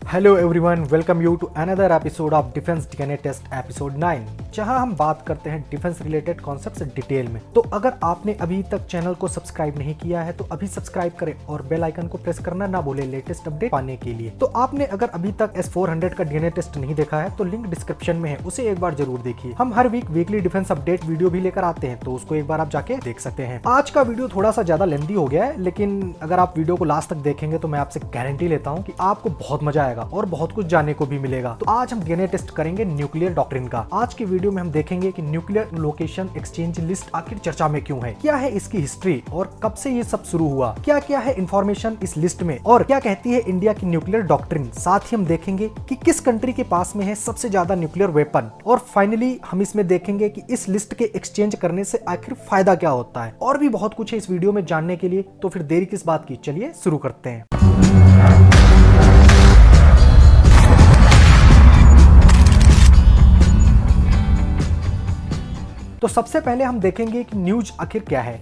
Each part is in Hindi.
Hello everyone, welcome you to another episode of defence DNA test episode 9, जहां हम बात करते हैं डिफेंस रिलेटेड कॉन्सेप्ट्स डिटेल में। तो अगर आपने अभी तक चैनल को सब्सक्राइब नहीं किया है तो अभी सब्सक्राइब करें और बेल आइकन को प्रेस करना ना भूलें लेटेस्ट अपडेट पाने के लिए। तो आपने अगर अभी तक S400 का डीएनए टेस्ट नहीं देखा है तो लिंक डिस्क्रिप्शन में है, उसे एक बार जरूर देखिए। हम हर वीकली डिफेंस अपडेट वीडियो भी लेकर आते हैं, तो उसको एक बार आप जाके देख सकते हैं। आज का वीडियो थोड़ा सा ज्यादा लेंथी हो गया है, लेकिन अगर आप वीडियो को लास्ट तक देखेंगे तो मैं आपसे गारंटी लेता हूँ कि आपको बहुत मजा आएगा और बहुत कुछ जानने को भी मिलेगा। तो आज हम डीएनए टेस्ट करेंगे न्यूक्लियर डॉक्ट्रिन का। आज की वीडियो में हम देखेंगे कि न्यूक्लियर लोकेशन एक्सचेंज लिस्ट आखिर चर्चा में क्यों है, क्या है इसकी हिस्ट्री और कब से ये सब शुरू हुआ, क्या क्या है इंफॉर्मेशन इस लिस्ट में और क्या कहती है इंडिया की न्यूक्लियर डॉक्ट्रिन। साथ ही हम देखेंगे कि किस कंट्री के पास में है सबसे ज्यादा न्यूक्लियर वेपन, और फाइनली हम इसमें देखेंगे कि इस लिस्ट के एक्सचेंज करने से आखिर फायदा क्या होता है। और भी बहुत कुछ है इस वीडियो में जानने के लिए, तो फिर देरी किस बात की, चलिए शुरू करते हैं। तो सबसे पहले हम देखेंगे कि न्यूज आखिर क्या है।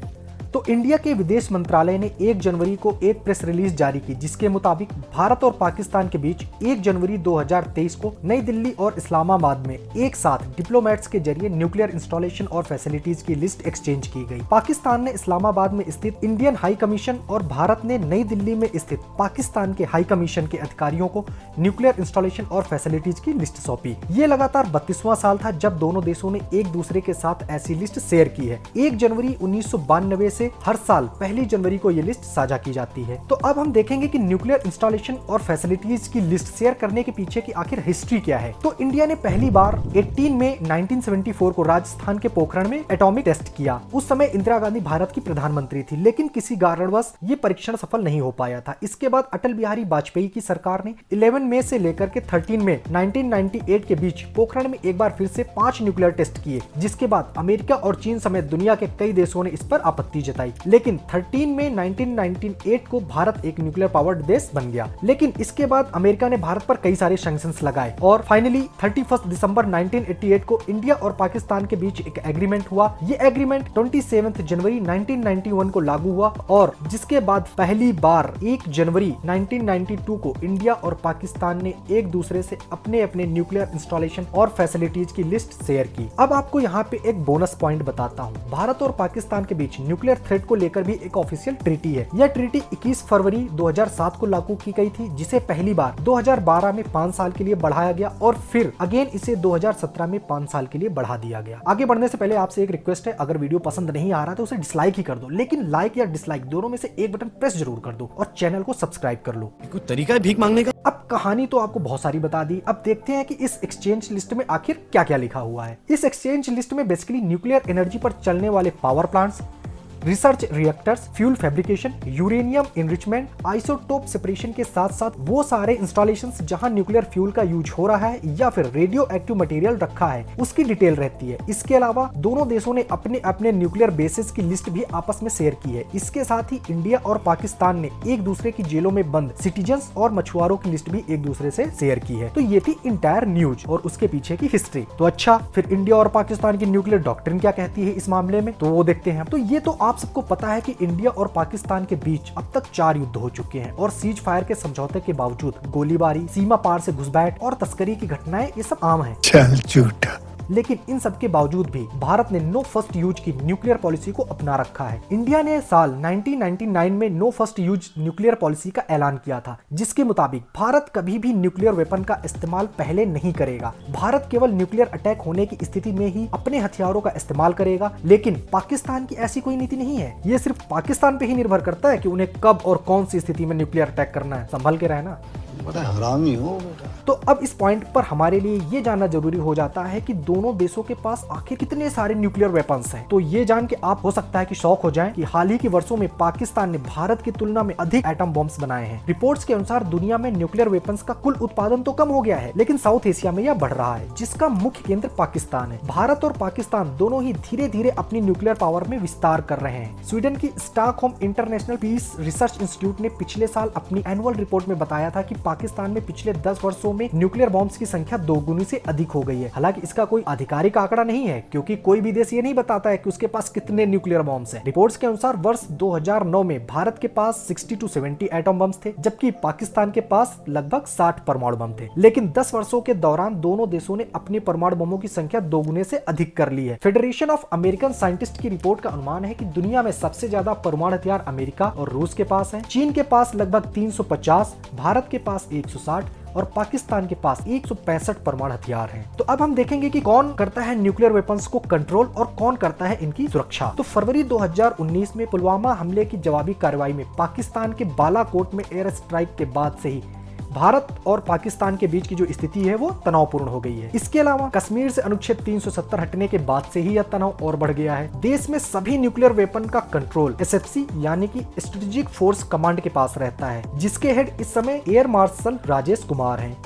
तो इंडिया के विदेश मंत्रालय ने 1 जनवरी को एक प्रेस रिलीज जारी की, जिसके मुताबिक भारत और पाकिस्तान के बीच 1 जनवरी 2023 को नई दिल्ली और इस्लामाबाद में एक साथ डिप्लोमेट्स के जरिए न्यूक्लियर इंस्टॉलेशन और फैसिलिटीज की लिस्ट एक्सचेंज की गई। पाकिस्तान ने इस्लामाबाद में स्थित इंडियन हाई कमीशन और भारत ने नई दिल्ली में स्थित पाकिस्तान के हाई कमीशन के अधिकारियों को न्यूक्लियर इंस्टॉलेशन और फैसिलिटीज की लिस्ट सौंपी। ये लगातार 32वां साल था जब दोनों देशों ने एक दूसरे के साथ ऐसी लिस्ट शेयर की है। 1 जनवरी 1992 से हर साल 1 जनवरी को ये लिस्ट साझा की जाती है। तो अब हम देखेंगे कि न्यूक्लियर इंस्टॉलेशन और फैसिलिटीज की लिस्ट शेयर करने के पीछे की आखिर हिस्ट्री क्या है। तो इंडिया ने पहली बार 18 मई 1974 को राजस्थान के पोखरण में एटॉमिक टेस्ट किया। उस समय इंदिरा गांधी भारत की प्रधानमंत्री थी, लेकिन किसी कारणवश ये परीक्षण सफल नहीं हो पाया था। इसके बाद अटल बिहारी वाजपेयी की सरकार ने 11 मई से लेकर के 13 मई 1998 के बीच पोखरण में एक बार फिर से 5 न्यूक्लियर टेस्ट किए, जिसके बाद अमेरिका और चीन समेत दुनिया के कई देशों ने इस पर आपत्ति जताई। लेकिन 13 मई 1998 को भारत एक न्यूक्लियर पावर्ड देश बन गया। लेकिन इसके बाद अमेरिका ने भारत पर कई सारे सैंक्शंस लगाए और फाइनली 31 दिसंबर 1988 को इंडिया और पाकिस्तान के बीच एक एग्रीमेंट हुआ। ये एग्रीमेंट 27 जनवरी 1991 को लागू हुआ और जिसके बाद पहली बार 1 जनवरी 1992 को इंडिया और पाकिस्तान ने एक दूसरे से अपने अपने न्यूक्लियर इंस्टॉलेशन और फैसिलिटीज की लिस्ट शेयर की। अब आपको यहाँ पे एक बोनस पॉइंट बताता हूँ। भारत और पाकिस्तान के बीच न्यूक्लियर थ्रेट को लेकर भी एक ऑफिशियल ट्रीटी है। यह ट्रीटी 21 फरवरी 2007 को लागू की गई थी, जिसे पहली बार 2012 में 5 साल के लिए बढ़ाया गया और फिर अगेन इसे 2017 में 5 साल के लिए बढ़ा दिया गया। आगे बढ़ने से पहले आपसे एक रिक्वेस्ट है, अगर वीडियो पसंद नहीं आ रहा तो उसे डिसलाइक ही कर दो, लेकिन लाइक या डिसलाइक दोनों में से एक बटन प्रेस जरूर कर दो और चैनल को सब्सक्राइब कर लो। कोई तरीका है भीख मांगने का? अब कहानी तो आपको बहुत सारी बता दी, अब देखते हैं कि इस एक्सचेंज लिस्ट में आखिर क्या क्या लिखा हुआ है। इस एक्सचेंज लिस्ट में बेसिकली न्यूक्लियर एनर्जी पर चलने वाले power plants, research reactors, fuel fabrication, uranium enrichment, isotope separation के साथ साथ वो सारे इंस्टॉलेशंस जहां न्यूक्लियर फ्यूल का यूज हो रहा है या फिर रेडियो एक्टिव मटेरियल रखा है, उसकी डिटेल रहती है। इसके अलावा दोनों देशों ने अपने अपने न्यूक्लियर बेसिस की लिस्ट भी आपस में शेयर की है। इसके साथ ही इंडिया और पाकिस्तान ने एक दूसरे की जेलों में बंद सिटीजन्स और मछुआरों की लिस्ट भी एक दूसरे से शेयर की है। तो ये थी इंटायर न्यूज और उसके पीछे की हिस्ट्री। तो अच्छा, फिर इंडिया और पाकिस्तान की न्यूक्लियर डॉक्ट्रिन क्या कहती है इस मामले में, तो वो देखते हैं। तो ये तो आप सबको पता है कि इंडिया और पाकिस्तान के बीच अब तक 4 युद्ध हो चुके हैं और सीज फायर के समझौते के बावजूद गोलीबारी, सीमा पार से घुसपैठ और तस्करी की घटनाएं ये सब आम हैं। चल झूठा। लेकिन इन सब के बावजूद भी भारत ने नो फर्स्ट यूज की न्यूक्लियर पॉलिसी को अपना रखा है। इंडिया ने साल 1999 में no first use nuclear policy का ऐलान किया था, जिसके मुताबिक भारत कभी भी न्यूक्लियर वेपन का इस्तेमाल पहले नहीं करेगा। भारत केवल न्यूक्लियर अटैक होने की स्थिति में ही अपने हथियारों का इस्तेमाल करेगा। लेकिन पाकिस्तान की ऐसी कोई नीति नहीं है। ये सिर्फ पाकिस्तान पे ही निर्भर करता है कि उन्हें कब और कौन सी स्थिति में न्यूक्लियर अटैक करना है। संभल के रहना। बड़ा हरामी हो बेटा। तो अब इस पॉइंट पर हमारे लिए ये जानना जरूरी हो जाता है कि दोनों देशों के पास आखिर कितने सारे न्यूक्लियर वेपन्स हैं। तो ये जान के आप हो सकता है कि शॉक हो जाएं कि हाल ही के वर्षों में पाकिस्तान ने भारत की तुलना में अधिक एटम बॉम्ब्स बनाए हैं। रिपोर्ट्स के अनुसार दुनिया में न्यूक्लियर वेपन्स का कुल उत्पादन तो कम हो गया है, लेकिन साउथ एशिया में यह बढ़ रहा है, जिसका मुख्य केंद्र पाकिस्तान है। भारत और पाकिस्तान दोनों ही धीरे धीरे अपनी न्यूक्लियर पावर में विस्तार कर रहे हैं। स्वीडन की Stockholm International Peace Research Institute ने पिछले साल अपनी एनुअल रिपोर्ट में बताया था कि पाकिस्तान में पिछले 10 वर्षों में न्यूक्लियर बॉम्ब्स की संख्या दोगुनी से अधिक हो गई है। हालांकि इसका कोई आधिकारिक आंकड़ा नहीं है, क्योंकि कोई भी देश ये नहीं बताता है कि उसके पास कितने न्यूक्लियर बॉम्ब्स हैं। रिपोर्ट्स के अनुसार वर्ष 2009 में भारत के पास 60 to 70 एटम बम्स थे, जबकि पाकिस्तान के पास लगभग 60 परमाणु बम थे। लेकिन 10 वर्षों के दौरान दोनों देशों ने अपनी परमाणु बमों की संख्या दोगुने से अधिक कर ली है। फेडरेशन ऑफ अमेरिकन साइंटिस्ट की रिपोर्ट का अनुमान है कि दुनिया में सबसे ज्यादा परमाणु हथियार अमेरिका और रूस के पास है। चीन के पास लगभग 350, भारत के पास 160 और पाकिस्तान के पास 165 परमाणु हथियार हैं। तो अब हम देखेंगे कि कौन करता है न्यूक्लियर वेपन्स को कंट्रोल और कौन करता है इनकी सुरक्षा। तो फरवरी 2019 में पुलवामा हमले की जवाबी कार्रवाई में पाकिस्तान के बालाकोट में एयर स्ट्राइक के बाद से ही भारत और पाकिस्तान के बीच की जो स्थिति है वो तनावपूर्ण हो गई है। इसके अलावा कश्मीर से अनुच्छेद 370 हटने के बाद से ही यह तनाव और बढ़ गया है। देश में सभी न्यूक्लियर वेपन का कंट्रोल एसएफसी यानी कि स्ट्रेटेजिक फोर्स कमांड के पास रहता है, जिसके हेड इस समय एयर मार्शल राजेश कुमार हैं।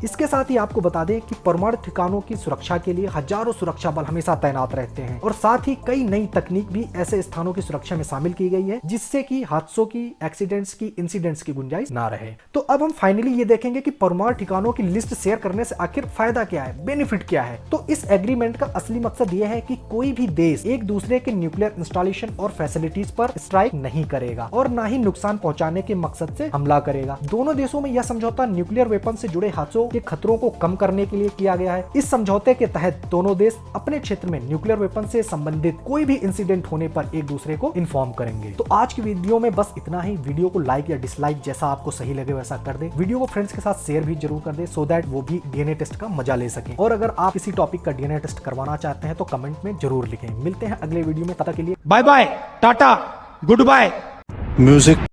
इसके साथ ही आपको बता दें कि परमाणु ठिकानों की सुरक्षा के लिए हजारों सुरक्षा बल हमेशा तैनात रहते हैं और साथ ही कई नई तकनीक भी ऐसे स्थानों की सुरक्षा में शामिल की गई है, जिससे कि हादसों की, एक्सीडेंट्स की, इंसिडेंट्स की गुंजाइश ना रहे। तो अब हम फाइनली ये देखेंगे कि परमाणु ठिकानों की लिस्ट शेयर करने से आखिर फायदा क्या है, बेनिफिट क्या है। तो इस एग्रीमेंट का असली मकसद यह है कि कोई भी देश एक दूसरे के न्यूक्लियर इंस्टॉलेशन और फैसिलिटीज पर स्ट्राइक नहीं करेगा और ना ही नुकसान पहुंचाने के मकसद से हमला करेगा। दोनों देशों में यह समझौता न्यूक्लियर वेपन से जुड़े हादसों के खतरों को कम करने के लिए किया गया है। इस समझौते के तहत दोनों देश अपने क्षेत्र में न्यूक्लियर वेपन से संबंधित कोई भी इंसिडेंट होने पर एक दूसरे को इन्फॉर्म करेंगे। तो आज की वीडियो में बस इतना ही। वीडियो को लाइक या डिसलाइक जैसा आपको सही लगे वैसा कर दे। वीडियो को फ्रेंड्स के साथ शेयर भी जरूर कर दे, सो दैट वो भी डीएनए टेस्ट का मजा ले सके। और अगर आप किसी टॉपिक का डीएनए टेस्ट करवाना चाहते हैं तो कमेंट में जरूर लिखें। मिलते हैं अगले वीडियो में, तब तक के लिए bye bye, tata, goodbye. Music